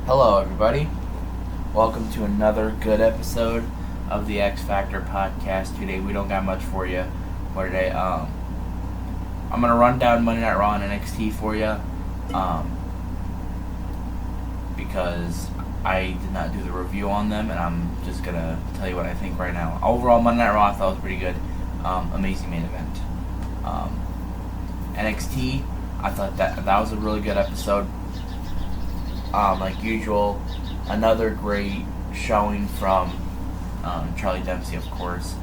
Hello, everybody. Welcome to another good episode of the X Factor podcast. Today, we don't got much for you for today. I'm gonna run down Monday Night Raw and NXT for you, because I did not do the review on them, and I'm just gonna tell you what I think right now. Overall, Monday Night Raw I thought was pretty good. Amazing main event. NXT, I thought that was a really good episode. Like usual, another great showing from Charlie Dempsey, of course.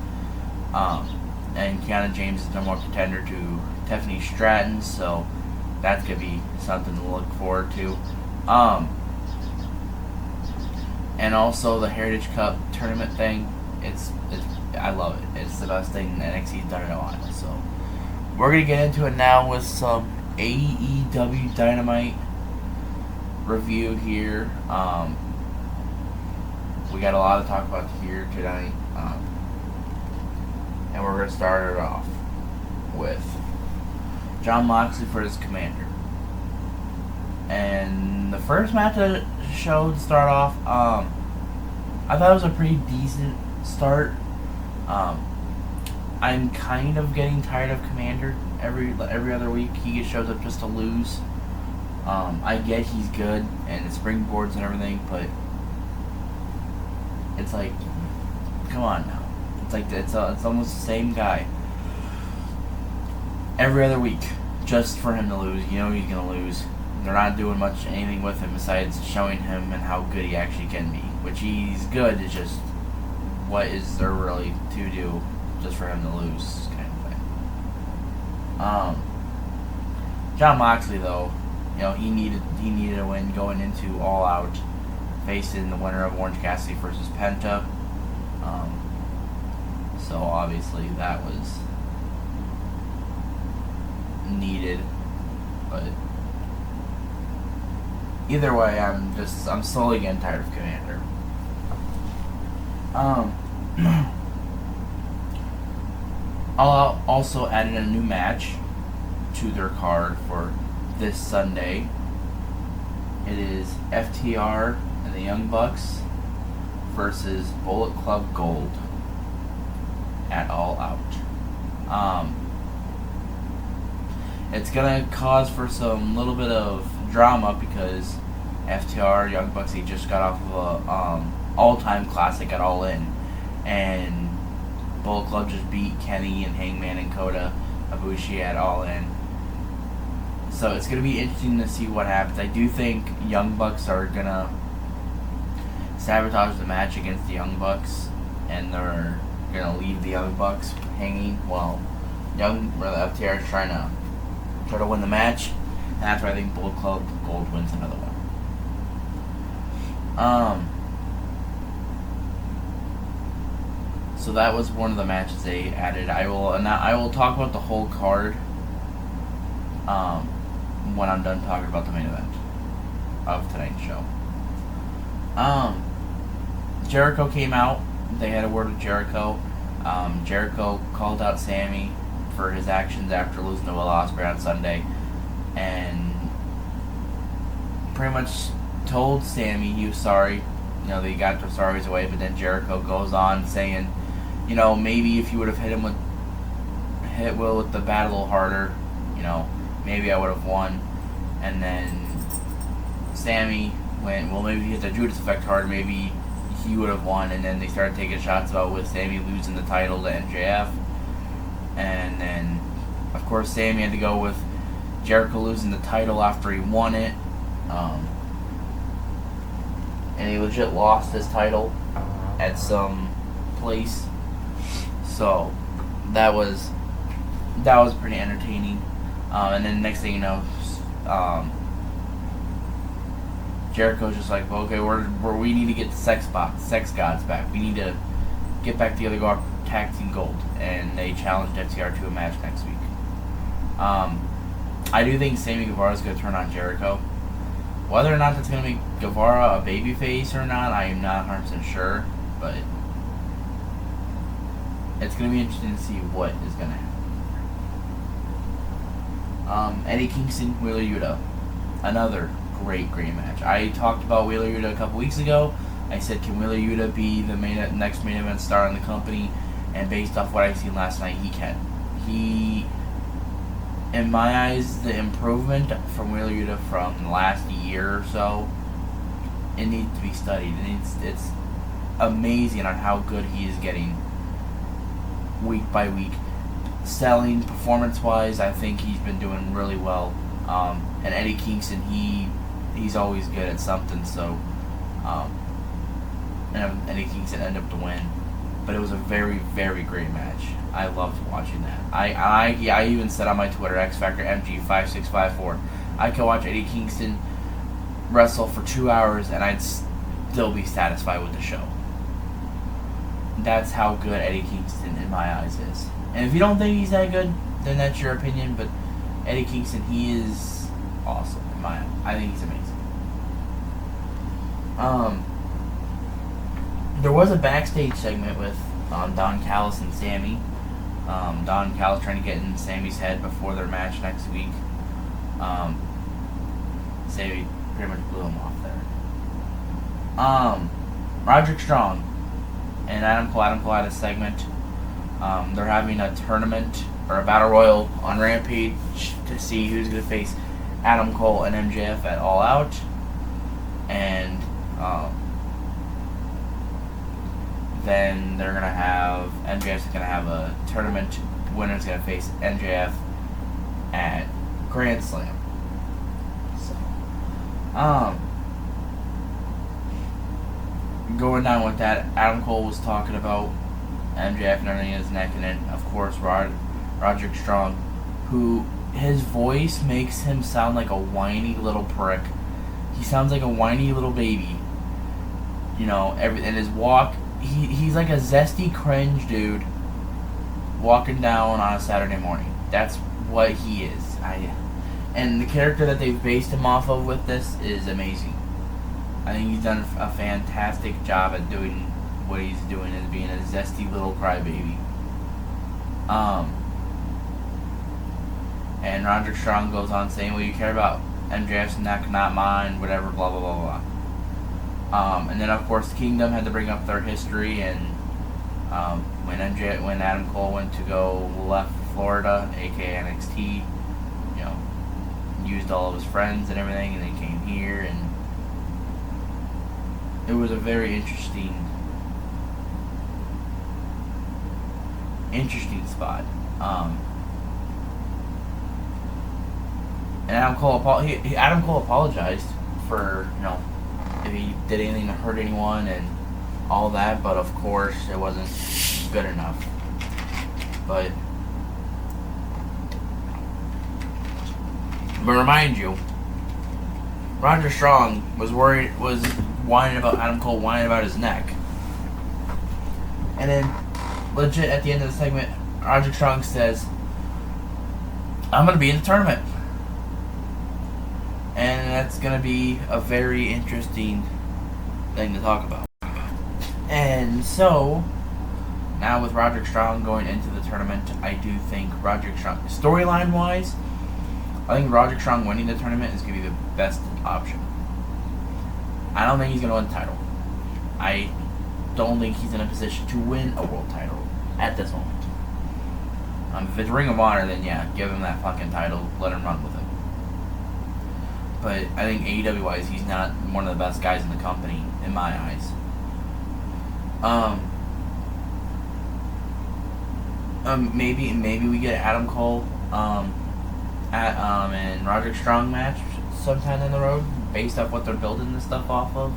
And Kiana James is no more contender to Tiffany Stratton, so that's going to be something to look forward to. And also the Heritage Cup tournament thing, it's I love it. It's the best thing NXT's done in a while. So we're going to get into it now with some AEW Dynamite review here. We got a lot to talk about here tonight, and we're going to start it off with Jon Moxley for his commander. And the first match of the show to start off, I thought it was a pretty decent start. I'm kind of getting tired of Commander. Every other week he shows up just to lose. I get he's good and it springboards and everything, but it's like, come on now. It's like it's almost the same guy every other week, just for him to lose. You know he's gonna lose. They're not doing anything with him besides showing him and how good he actually can be, which he's good. It's just, what is there really to do just for him to lose, kind of thing. Jon Moxley though, you know, he needed a win going into All Out, facing the winner of Orange Cassidy versus Penta. So obviously that was needed, but either way, I'm slowly getting tired of Commander. Also added a new match to their card for this Sunday. It is FTR and the Young Bucks versus Bullet Club Gold at All Out. It's gonna cause for some little bit of drama because FTR, Young Bucks, he just got off of a all-time classic at All In, and Bullet Club just beat Kenny and Hangman and Kota Ibushi at All In. So it's going to be interesting to see what happens. I do think Young Bucks are going to sabotage the match against the Young Bucks, and they're going to leave the Young Bucks hanging while FTR is trying to win the match. And that's why I think Bullet Club Gold wins another one. So that was one of the matches they added. I will talk about the whole card when I'm done talking about the main event of tonight's show. Jericho came out. They had a word with Jericho. Jericho called out Sammy for his actions after losing to Will Ospreay on Sunday, and pretty much told Sammy he was sorry. You know, they got their sorries away, but then Jericho goes on saying, you know, maybe if you would have hit Will with the bat a little harder, you know, maybe I would have won. And then Sammy went, well, maybe if he hit the Judas Effect hard, maybe he would have won. And then they started taking shots about with Sammy losing the title to MJF. And then, of course, Sammy had to go with Jericho losing the title after he won it. And he legit lost his title at some place. So that was pretty entertaining. And then next thing you know, Jericho's just like, well, okay, we need to get the sex gods back. We need to get back together, go after tag team gold, and they challenged FTR to a match next week. I do think Sammy Guevara is going to turn on Jericho. Whether or not that's going to make Guevara a babyface or not, I am not 100% sure, but it's going to be interesting to see what is going to happen. Eddie Kingston, Wheeler Yuta, another great match. I talked about Wheeler Yuta a couple weeks ago. I said, can Wheeler Yuta be the next main event star in the company? And based off what I seen last night, he can. In my eyes, the improvement from Wheeler Yuta from the last year or so, it needs to be studied. It's amazing on how good he is getting week by week. Selling, performance-wise, I think he's been doing really well. And Eddie Kingston, he's always good at something, so and Eddie Kingston ended up to win. But it was a very, very great match. I loved watching that. I even said on my Twitter, X Factor MG5654, I could watch Eddie Kingston wrestle for 2 hours and I'd still be satisfied with the show. That's how good Eddie Kingston, in my eyes, is. And if you don't think he's that good, then that's your opinion. But Eddie Kingston, he is awesome in my eyes. I think he's amazing. There was a backstage segment with Don Callis and Sammy. Don Callis trying to get in Sammy's head before their match next week. Sammy pretty much blew him off there. Roderick Strong and Adam Cole had a segment. They're having a tournament or a battle royal on Rampage to see who's going to face Adam Cole and MJF at All Out. And then they're going to have MJF's going to have a tournament. Winner's going to face MJF at Grand Slam. So, going down with that, Adam Cole was talking about MJF and everything in his neck, and then, of course, Roderick Strong, who his voice makes him sound like a whiny little prick. He sounds like a whiny little baby. You know, and his walk, he's like a zesty cringe dude walking down on a Saturday morning. That's what he is. And the character that they've based him off of with this is amazing. I think he's done a fantastic job at doing what he's doing, as being a zesty little crybaby. And Roderick Strong goes on saying, well, you care about MJF's neck, not mine, whatever, blah, blah, blah, blah. And then, of course, the Kingdom had to bring up their history, and when Adam Cole went to go left Florida, aka NXT, you know, used all of his friends and everything, and then came here, and it was a very interesting spot. And Adam Cole apologized for, you know, if he did anything to hurt anyone and all that, but of course it wasn't good enough. But remind you, Roger Strong was whining about Adam Cole, whining about his neck. And then, legit, at the end of the segment, Roger Strong says, I'm going to be in the tournament. And that's going to be a very interesting thing to talk about. And so, now with Roderick Strong going into the tournament, I do think Roderick Strong, storyline-wise, I think Roderick Strong winning the tournament is going to be the best option. I don't think he's going to win the title. I don't think he's in a position to win a world title at this moment. If it's Ring of Honor, then yeah, give him that fucking title, let him run with it. But I think AEW-wise, he's not one of the best guys in the company, in my eyes. Maybe we get Adam Cole and Roderick Strong match sometime down the road, based off what they're building this stuff off of.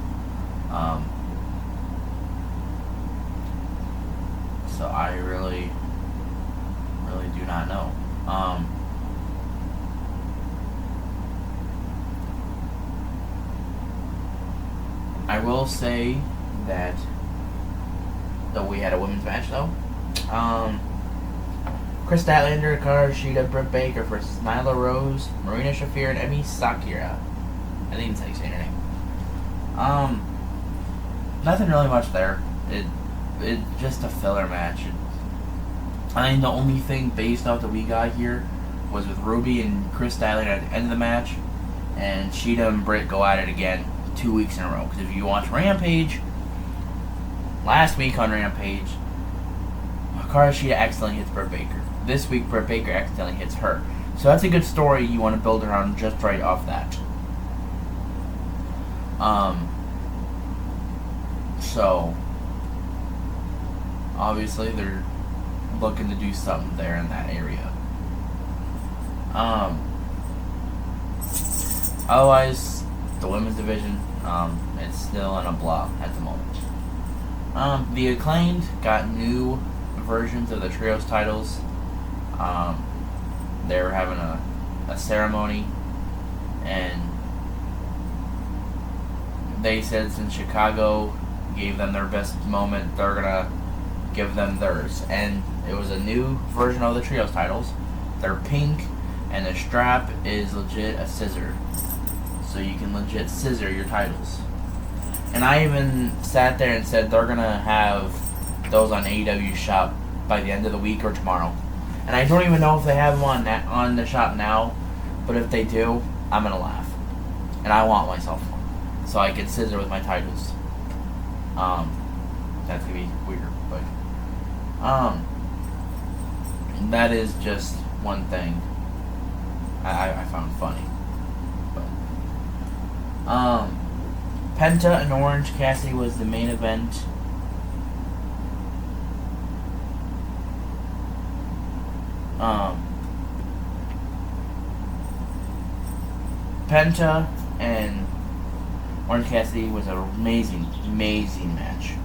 So I really do not know. I will say that we had a women's match though. Chris Statlander, Hikaru Shida, Britt Baker versus Nyla Rose, Marina Shafir, and Emi Sakura. I think that's how you say her name. Nothing really much there. It just a filler match. I think the only thing based off that we got here was with Ruby and Chris Statlander at the end of the match, and Sheeta and Britt go at it again 2 weeks in a row. Because if you watch Rampage, last week on Rampage, Hikaru Shida accidentally hits Britt Baker. This week, Britt Baker accidentally hits her. So that's a good story you want to build around just right off that. So, obviously, they're looking to do something there in that area. Otherwise, the women's division, it's still in a blah at the moment. The Acclaimed got new versions of the Trios titles. They were having a ceremony, and they said since Chicago gave them their best moment, they're gonna give them theirs. And it was a new version of the Trios titles. They're pink, and the strap is legit a scissor. So you can legit scissor your titles. And I even sat there and said they're gonna have those on AEW shop by the end of the week or tomorrow. And I don't even know if they have them on the shop now, but if they do, I'm gonna laugh. And I want myself one, so I can scissor with my titles. That's gonna be weird, but that is just one thing I found funny. But Penta and Orange Cassidy was the main event. Penta and Orange Cassidy was an amazing match.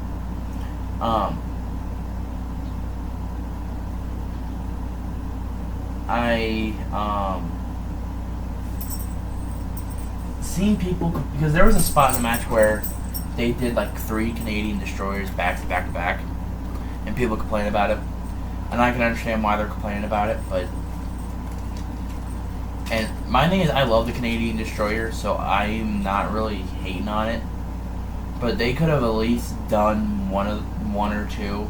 Seen people, because there was a spot in the match where they did like 3 Canadian destroyers back to back to back, and people complain about it, and I can understand why they're complaining about it, but and my thing is I love the Canadian destroyer, so I'm not really hating on it, but they could have at least done one or two,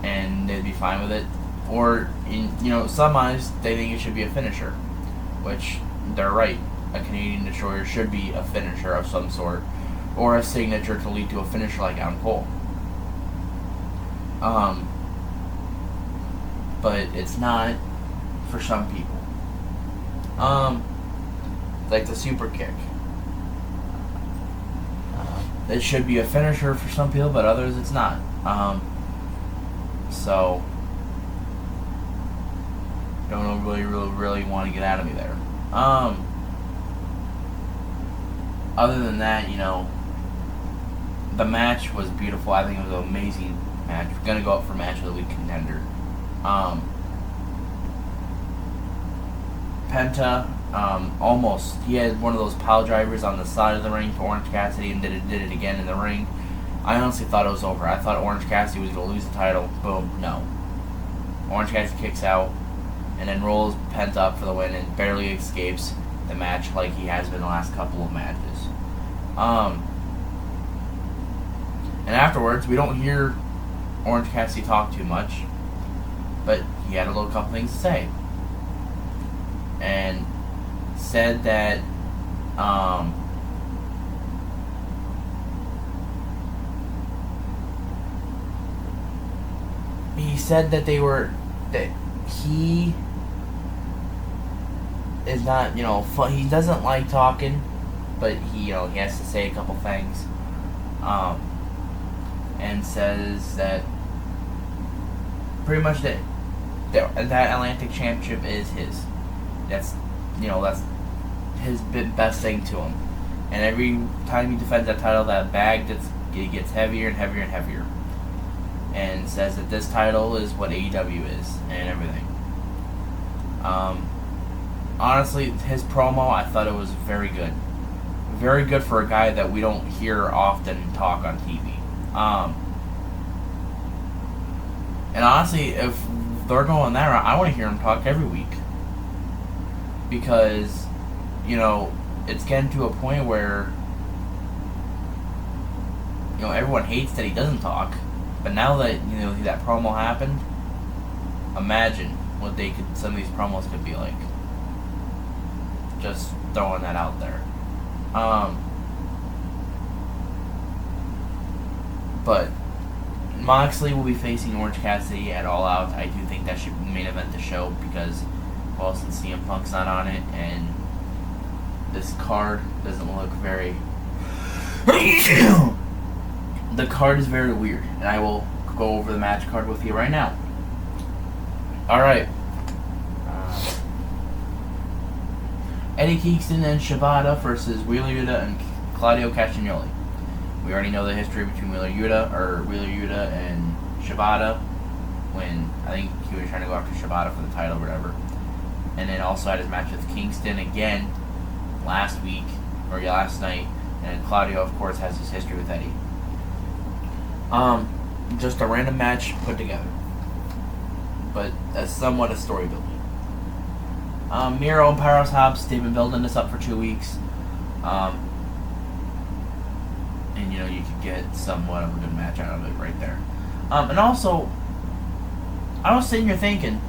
and they'd be fine with it. Or some eyes they think it should be a finisher, which they're right. A Canadian destroyer should be a finisher of some sort, or a signature to lead to a finisher like Adam Cole. But it's not for some people. Like the super kick. It should be a finisher for some people, but others it's not. So don't really want to get out of me there. Other than that, the match was beautiful. I think it was an amazing match. We're gonna go up for match of the week contender. Penta, almost he had one of those pile drivers on the side of the ring for Orange Cassidy and did it again in the ring. I honestly thought it was over. I thought Orange Cassidy was gonna lose the title. Boom, no. Orange Cassidy kicks out and then rolls Penta up for the win and barely escapes the match like he has been the last couple of matches. And afterwards, we don't hear Orange Cassidy talk too much, but he had a little couple things to say. And said that he said that he is not, he doesn't like talking, but he has to say a couple things, and says that pretty much that Atlantic Championship is his. That's his best thing to him, and every time he defends that title, that bag gets heavier and heavier and heavier, and says that this title is what AEW is and everything. Honestly, his promo, I thought it was very good. Very good for a guy that we don't hear often talk on TV. And honestly, if they're going that route, I want to hear him talk every week. Because, it's getting to a point where, everyone hates that he doesn't talk. But now that, that promo happened, imagine what some of these promos could be like. Just throwing that out there. But Moxley will be facing Orange Cassidy at All Out. I do think that should main event the show because, well, since CM Punk's not on it and this card doesn't look very... The card is very weird, and I will go over the match card with you right now. Alright. Eddie Kingston and Shibata versus Wheeler Yuta and Claudio Castagnoli. We already know the history between Wheeler Yuta and Shibata when I think he was trying to go after Shibata for the title or whatever. And then also had his match with Kingston again last night. And Claudio, of course, has his history with Eddie. Just a random match put together. But that's somewhat a story building. Miro and Powerhouse Hobbs, they've been building this up for 2 weeks. And you could get somewhat of a good match out of it right there. And also, I was sitting here thinking,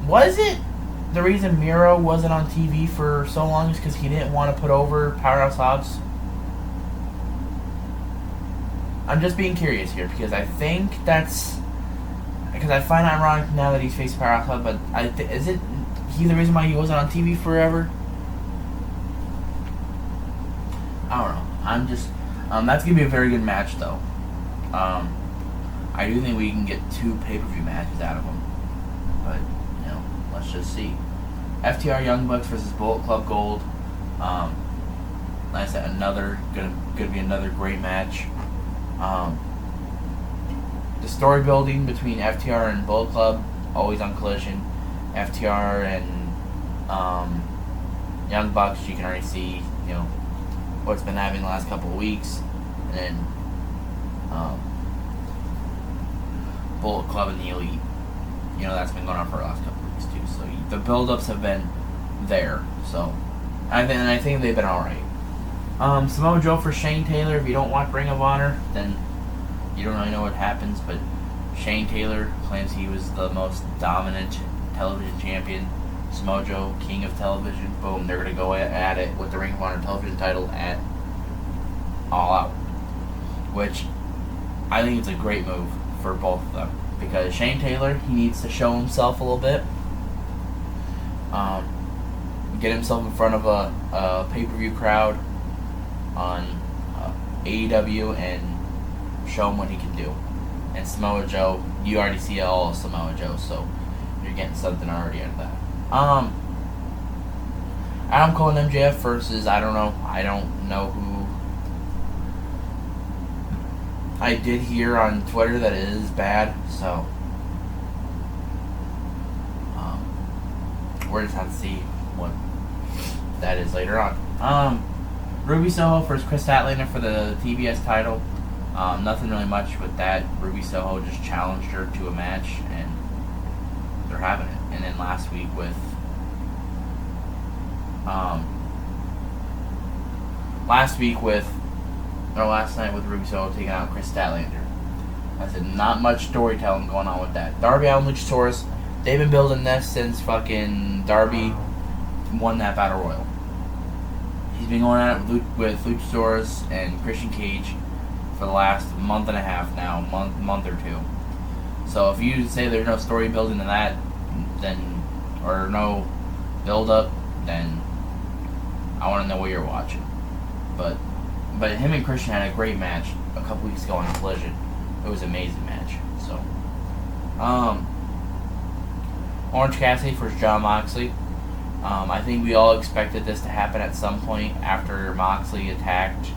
was it the reason Miro wasn't on TV for so long is because he didn't want to put over Powerhouse Hobbs? I'm just being curious here because I think that's... Because I find it ironic now that he's facing Powerhouse Hobbs, but is it he the reason why he wasn't on TV forever? I don't know. I'm just... that's going to be a very good match, though. I do think we can get 2 pay-per-view matches out of them. But, let's just see. FTR Young Bucks versus Bullet Club Gold. Like I said, gonna be another great match. The story building between FTR and Bullet Club, always on Collision. FTR and Young Bucks, you can already see, what's been happening the last couple of weeks. And then Bullet Club and the Elite. That's been going on for the last couple of weeks too. So the build-ups have been there. So I think they've been alright. Samoa Joe for Shane Taylor. If you don't watch Ring of Honor, then you don't really know what happens. But Shane Taylor claims he was the most dominant television champion. Samoa Joe, king of television. Boom, they're going to go at it with the Ring of Honor television title at All Out. Which I think it's a great move for both of them. Because Shane Taylor, he needs to show himself a little bit. Get himself in front of a pay-per-view crowd on AEW and show him what he can do. And Samoa Joe, you already see all of Samoa Joe, so you're getting something already out of that. Adam Cole and MJF versus, I don't know who. I did hear on Twitter that it is bad, so we're just have to see what that is later on. Ruby Soho versus Chris Statlander for the TBS title. Nothing really much with that. Ruby Soho just challenged her to a match, and they're having it. And then last night with Ruby Soho taking out Chris Statlander. I said, not much storytelling going on with that. Darby Allin Luchasaurus, they've been building this since fucking Darby won that Battle Royal. He's been going at it with Luchasaurus and Christian Cage for the last month and a half now, month or two. So if you say there's no story building to that, then, or no build up, then I want to know what you're watching. But him and Christian had a great match a couple weeks ago on Collision. It was an amazing match. So, Orange Cassidy versus Jon Moxley. I think we all expected this to happen at some point after Moxley attacked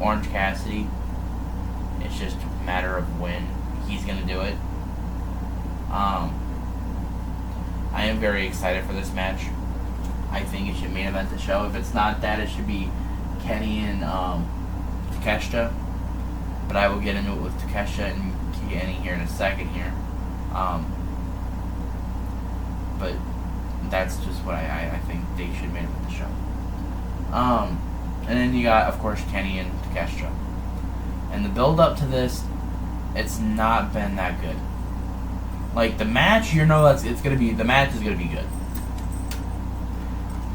Orange Cassidy. It's just a matter of when he's going to do it. I am very excited for this match. I think it should main event the show. If it's not that, it should be Kenny and Takeshita. But I will get into it with Takeshita and Kenny here in a second here. But that's just what I think they should main event the show. And then you got, of course, Kenny and Takeshita. And the build up to this, it's not been that good. Like the match, the match is gonna be good.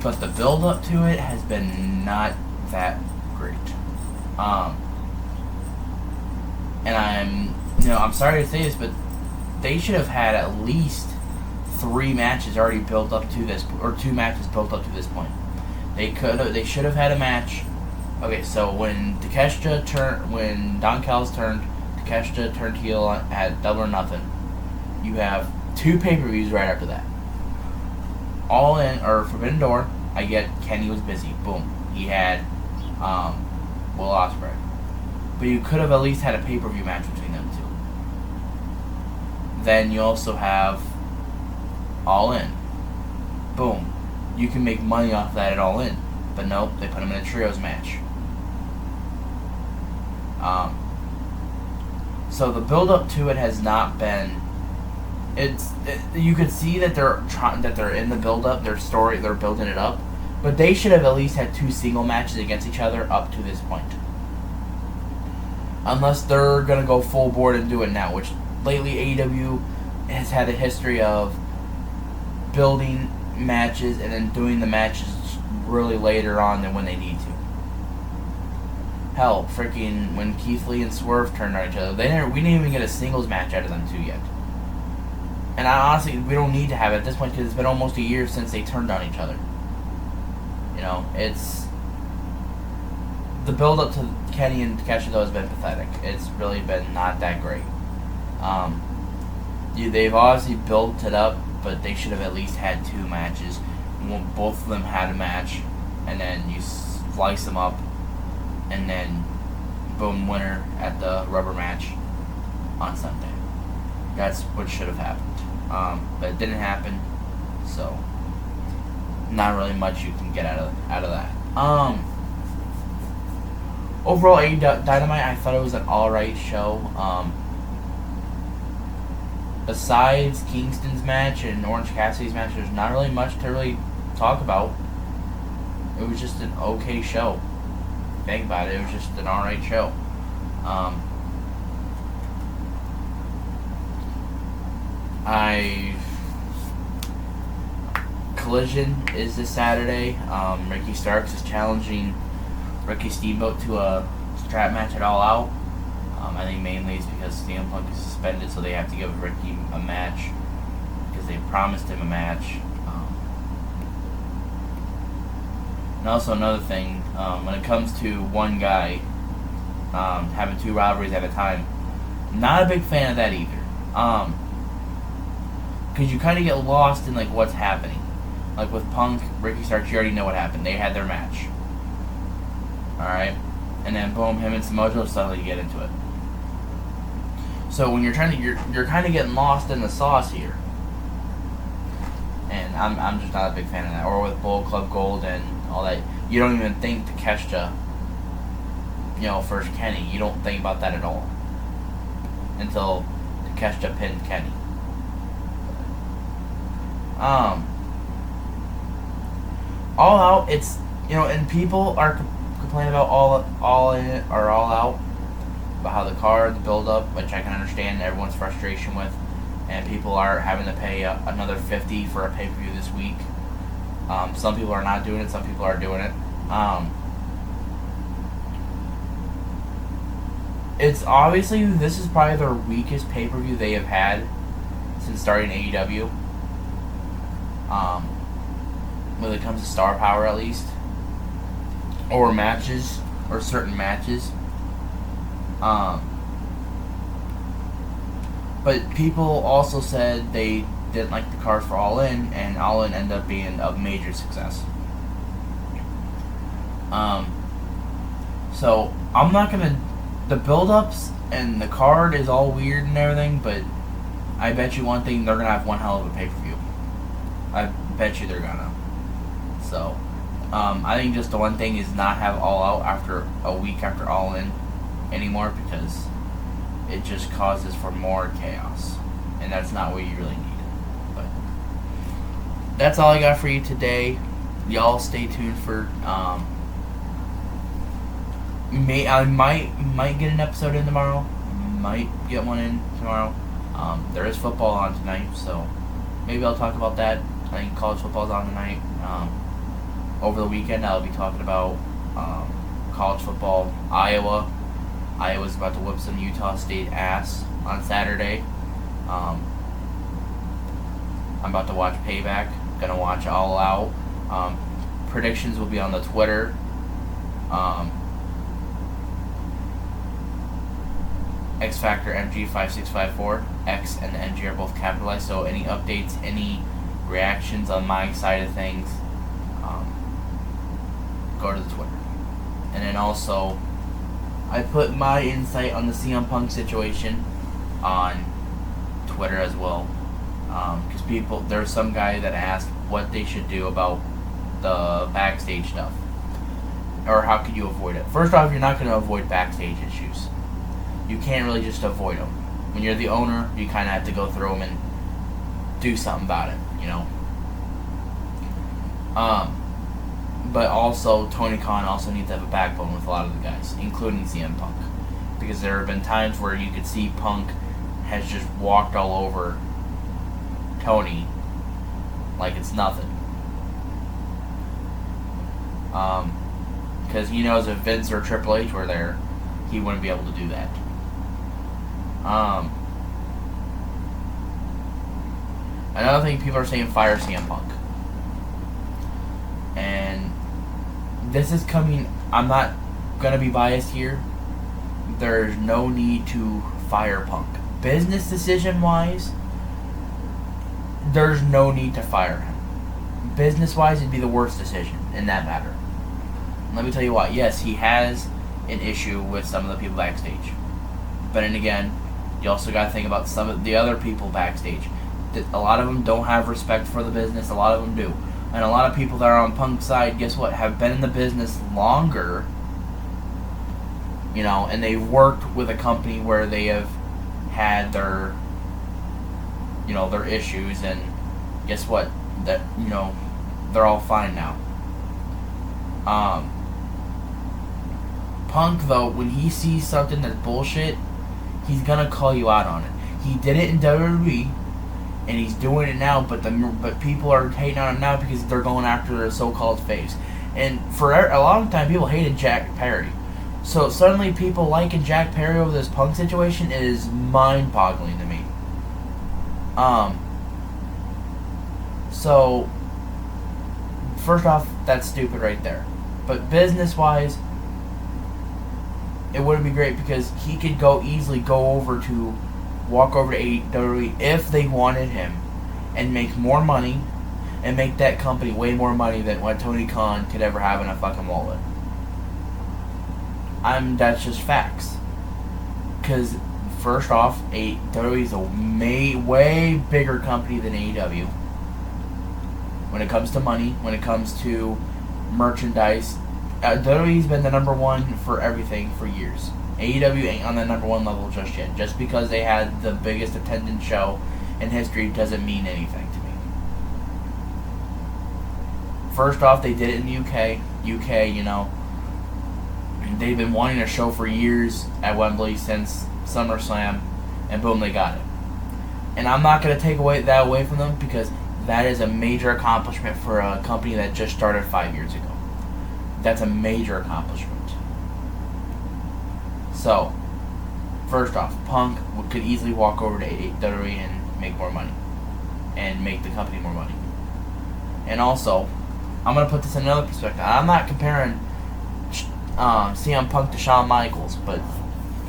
but the build up to it has been not that great. And I'm sorry to say this, but they should have had at least 3 matches already built up to this, or 2 matches built up to this point. They should have had a match. Okay, so when Don Callis turned, Takeshita turned heel at Double or Nothing. You have 2 pay-per-views right after that. All In or Forbidden Door. I get Kenny was busy. Boom. He had Will Ospreay. But you could have at least had a pay-per-view match between them 2. Then you also have All In. Boom. You can make money off that at All In. But nope, they put him in a trios match. So the build up to it has not been. You could see that they're in the build up, their story, they're building it up, but they should have at least had 2 single matches against each other up to this point. Unless they're gonna go full board and do it now, which lately AEW has had a history of building matches and then doing the matches really later on than when they need to. Hell, freaking when Keith Lee and Swerve turned on each other, we didn't even get a singles match out of them 2 yet. And honestly, we don't need to have it at this point because it's been almost a year since they turned on each other. It's the build up to Kenny and Takeshita has been pathetic. It's really been not that great. They've obviously built it up, but they should have at least had 2 matches. Both of them had a match, and then you slice them up, and then boom, winner at the rubber match on Sunday. That's what should have happened. But it didn't happen, so not really much you can get out of that. Overall, AEW Dynamite, I thought it was an alright show. Besides Kingston's match and Orange Cassidy's match, there's not really much to really talk about. It was just an okay show. Think about it, it was just an alright show. Collision is this Saturday. Ricky Starks is challenging Ricky Steamboat to a strap match at All Out. I think mainly it's because CM Punk is suspended, so they have to give Ricky a match because they promised him a match. And also another thing, when it comes to one guy having 2 rivalries at a time, not a big fan of that either. Because you kind of get lost in what's happening. Like with Punk, Ricky Starks, you already know what happened. They had their match. Alright? And then boom, him and Samoa suddenly get into it. So when you're kind of getting lost in the sauce here. And I'm just not a big fan of that. Or with Bullet Club Gold and all that. You don't even think Takeshita, first Kenny. You don't think about that at all. Until Takeshita pinned Kenny. All Out, it's, and people are complaining about all in it or All Out, about how the card, the build up, which I can understand everyone's frustration with, and people are having to pay another $50 for a pay-per-view this week. Some people are not doing it, some people are doing it. It's obviously, this is probably their weakest pay-per-view they have had since starting AEW. When it comes to star power, at least, or matches, or certain matches. But people also said they didn't like the card for All In, and All In ended up being a major success. So I'm not gonna. The build-ups and the card is all weird and everything, but I bet you one thing, they're gonna have one hell of a pay-per-view. I bet you they're gonna. So, I think just the one thing is not have All Out after a week after All In anymore, because it just causes for more chaos, and that's not what you really need. But that's all I got for you today. Y'all stay tuned for I might get an episode in tomorrow. Might get one in tomorrow. There is football on tonight, so maybe I'll talk about that. I think college football's on tonight. over the weekend, I'll be talking about college football. Iowa's about to whip some Utah State ass on Saturday. I'm about to watch Payback. Gonna watch All Out. Predictions will be on the Twitter. X Factor MG5654. X and the MG are both capitalized, so any updates, any reactions on my side of things, go to the Twitter. And then also, I put my insight on the CM Punk situation on Twitter as well. Because there's some guy that asked what they should do about the backstage stuff. Or how could you avoid it? First off, you're not going to avoid backstage issues. You can't really just avoid them. When you're the owner, you kind of have to go through them and do something about it, you know. But also, Tony Khan also needs to have a backbone with a lot of the guys, including CM Punk. Because there have been times where you could see Punk has just walked all over Tony like it's nothing. Because he knows if Vince or Triple H were there, he wouldn't be able to do that. Another thing, people are saying fire CM Punk. And this is coming, I'm not going to be biased here. There's no need to fire Punk. Business decision wise, there's no need to fire him. Business wise, it'd be the worst decision in that matter. Let me tell you why. Yes, he has an issue with some of the people backstage. But then again, you also got to think about some of the other people backstage. A lot of them don't have respect for the business. A lot of them do. And a lot of people that are on Punk's side, guess what, have been in the business longer, you know, and they've worked with a company where they have had their, you know, their issues, and guess what, that, you know, they're all fine now. Punk, though, when he sees something that's bullshit, he's gonna call you out on it. He did it in WWE, and he's doing it now, but people are hating on him now because they're going after their so-called face. And for a long time, people hated Jack Perry. So suddenly people liking Jack Perry over this Punk situation is mind-boggling to me. So, first off, that's stupid right there. But business-wise, it wouldn't be great because he could easily walk over to AEW if they wanted him and make more money and make that company way more money than what Tony Khan could ever have in a fucking wallet. That's just facts. Because, first off, WWE is a way bigger company than AEW. When it comes to money, when it comes to merchandise, WWE's been the number one for everything for years. AEW ain't on the number one level just yet. Just because they had the biggest attendance show in history doesn't mean anything to me. First off, they did it in the UK. UK, you know, they've been wanting a show for years at Wembley since SummerSlam, and boom, they got it. And I'm not going to take that away from them because that is a major accomplishment for a company that just started 5 years ago. That's a major accomplishment. So, first off, Punk could easily walk over to WWE and make more money. And make the company more money. And also, I'm going to put this in another perspective. I'm not comparing CM Punk to Shawn Michaels, but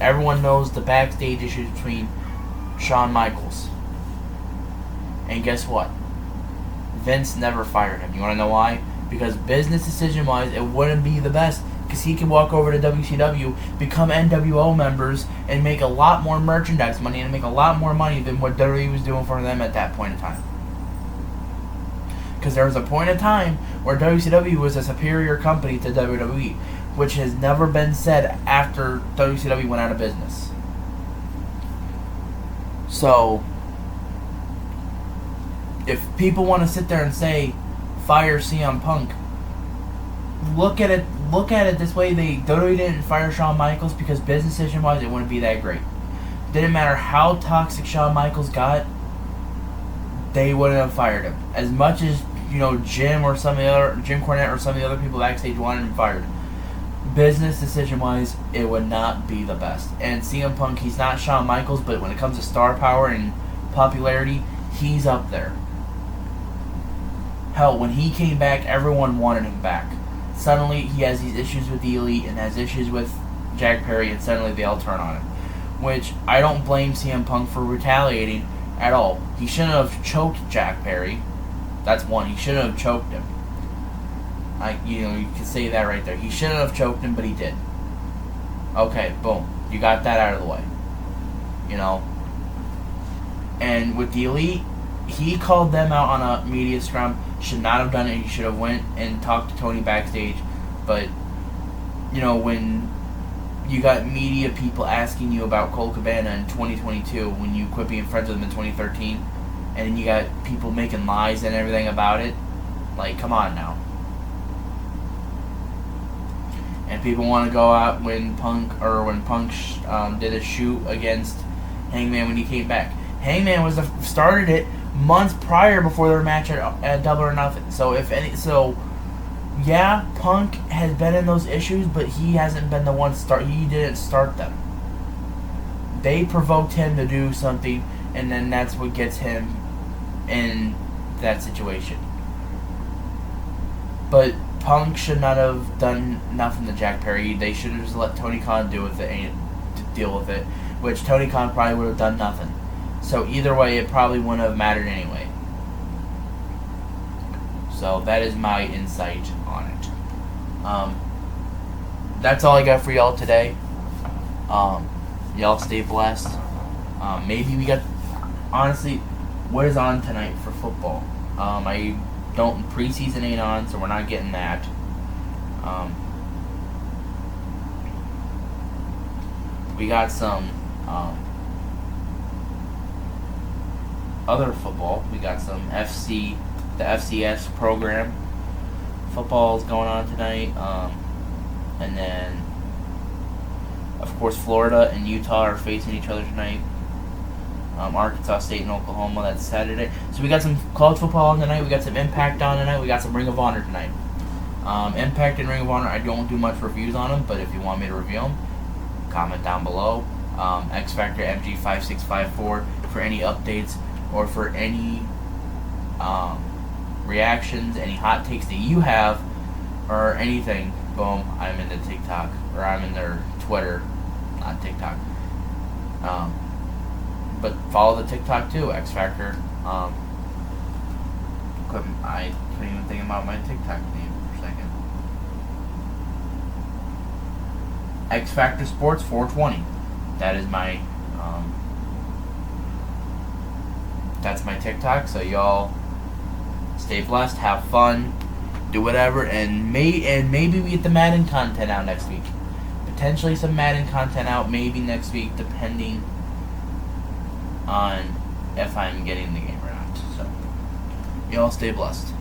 everyone knows the backstage issues between Shawn Michaels. And guess what? Vince never fired him. You want to know why? Because business decision-wise, it wouldn't be the best. Because he can walk over to WCW, become NWO members, and make a lot more merchandise money and make a lot more money than what WWE was doing for them at that point in time. Because there was a point in time where WCW was a superior company to WWE, which has never been said after WCW went out of business. So, if people want to sit there and say, fire CM Punk, look at it this way. WWE didn't fire Shawn Michaels because business decision wise it wouldn't be that great. Didn't matter how toxic Shawn Michaels got, they wouldn't have fired him. As much as Jim Cornette or some of the other people backstage wanted him fired. Business decision wise, it would not be the best. And CM Punk, he's not Shawn Michaels, but when it comes to star power and popularity, he's up there. Hell, when he came back, everyone wanted him back. Suddenly, he has these issues with the Elite and has issues with Jack Perry, and suddenly they all turn on him. Which, I don't blame CM Punk for retaliating at all. He shouldn't have choked Jack Perry. That's one. He shouldn't have choked him. You can say that right there. He shouldn't have choked him, but he did. Okay, boom. You got that out of the way. And with the Elite, he called them out on a media scrum. Should not have done it. He should have went and talked to Tony backstage. But, when you got media people asking you about Colt Cabana in 2022 when you quit being friends with him in 2013, and then you got people making lies and everything about it, like, come on now. And people want to go out when Punk did a shoot against Hangman when he came back. Hangman started it months prior before their match at Double or Nothing. Yeah, Punk has been in those issues, but he hasn't been the one he didn't start them. They provoked him to do something, and then that's what gets him in that situation. But Punk should not have done nothing to Jack Perry. They should have just let Tony Khan deal with it, which Tony Khan probably would have done nothing. So either way, it probably wouldn't have mattered anyway. So that is my insight on it. That's all I got for y'all today. Y'all stay blessed. Maybe we got... Honestly, what is on tonight for football? Preseason ain't on, so we're not getting that. We got some other football. We got some the FCS program. Football is going on tonight. And then, of course, Florida and Utah are facing each other tonight. Arkansas State and Oklahoma, that's Saturday. So we got some college football on tonight. We got some Impact on tonight. We got some Ring of Honor tonight. Impact and Ring of Honor, I don't do much reviews on them, but if you want me to review them, comment down below. X Factor MG5654 for any updates or for any reactions, any hot takes that you have, or anything. Boom, I'm in the TikTok, or I'm in their Twitter, not TikTok. But follow the TikTok too, X Factor. I couldn't even think about my TikTok name for a second. X Factor Sports 420. That is my that's my TikTok. So y'all stay blessed, have fun, do whatever, and maybe we get the Madden content out next week. Potentially some Madden content out maybe next week, depending on if I'm getting the game or not. So y'all stay blessed.